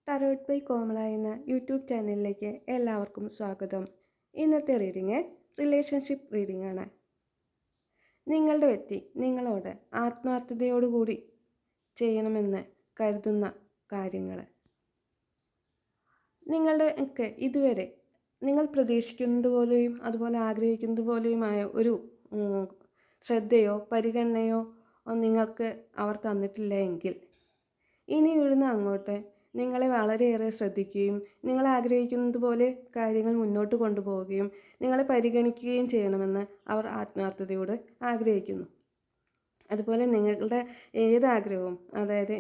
Tarot by കോമള എന്ന YouTube ചാനലിലേക്ക് എല്ലാവർക്കും സ്വാഗതം. ഇന്നത്തെ റീഡിങ് റിലേഷൻഷിപ്പ് റീഡിംഗ് ആണ്. നിങ്ങളുടെ വ്യക്തി നിങ്ങളോട് ആത്മാർത്ഥതയോടുകൂടി ചെയ്യണമെന്ന് കരുതുന്ന കാര്യങ്ങൾ, നിങ്ങളുടെ ഒക്കെ ഇതുവരെ നിങ്ങൾ പ്രതീക്ഷിക്കുന്നത് പോലെയും അതുപോലെ ആഗ്രഹിക്കുന്നത് പോലെയുമായ ഒരു ശ്രദ്ധയോ പരിഗണനയോ നിങ്ങൾക്ക് അവർ തന്നിട്ടില്ല എങ്കിൽ ഇനി ഇവിടുന്ന് അങ്ങോട്ട് നിങ്ങളെ വളരെയേറെ ശ്രദ്ധിക്കുകയും നിങ്ങൾ ആഗ്രഹിക്കുന്നത് പോലെ കാര്യങ്ങൾ മുന്നോട്ട് കൊണ്ടുപോവുകയും നിങ്ങളെ പരിഗണിക്കുകയും ചെയ്യണമെന്ന് അവർ ആത്മാർത്ഥതയോട് ആഗ്രഹിക്കുന്നു. അതുപോലെ നിങ്ങളുടെ ഏത് ആഗ്രഹവും, അതായത്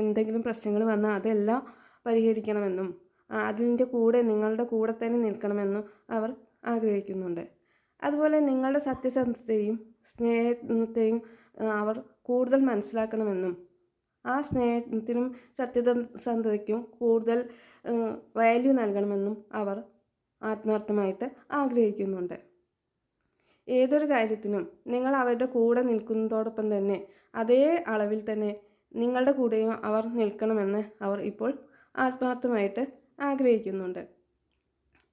എന്തെങ്കിലും പ്രശ്നങ്ങൾ വന്നാൽ അതെല്ലാം പരിഹരിക്കണമെന്നും അതിൻ്റെ കൂടെ നിങ്ങളുടെ കൂടെ തന്നെ നിൽക്കണമെന്നും അവർ ആഗ്രഹിക്കുന്നുണ്ട്. അതുപോലെ നിങ്ങളുടെ സത്യസന്ധതയും സ്നേഹത്തെയും അവർ കൂടുതൽ മനസ്സിലാക്കണമെന്നും ആ സ്നേഹത്തിനും സത്യസന്ധതയ്ക്കും കൂടുതൽ വാല്യൂ നൽകണമെന്നും അവർ ആത്മാർത്ഥമായിട്ട് ആഗ്രഹിക്കുന്നുണ്ട്. ഏതൊരു കാര്യത്തിനും നിങ്ങൾ അവരുടെ കൂടെ നിൽക്കുന്നതോടൊപ്പം തന്നെ അതേ അളവിൽ തന്നെ നിങ്ങളുടെ കൂടെയും അവർ നിൽക്കണമെന്ന് അവർ ഇപ്പോൾ ആത്മാർത്ഥമായിട്ട് ആഗ്രഹിക്കുന്നുണ്ട്.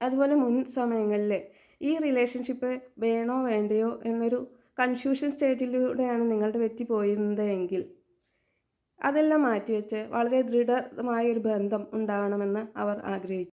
അതുപോലെ മുൻ സമയങ്ങളിൽ ഈ റിലേഷൻഷിപ്പ് വേണോ വേണ്ടയോ എന്നൊരു കൺഫ്യൂഷൻ സ്റ്റേജിലൂടെയാണ് നിങ്ങളുടെ വ്യക്തി പോയിരുന്നത് എങ്കിൽ അതെല്ലാം മാറ്റിവെച്ച് വളരെ ദൃഢമായൊരു ബന്ധം ഉണ്ടാകണമെന്ന് അവർ ആഗ്രഹിക്കുന്നു.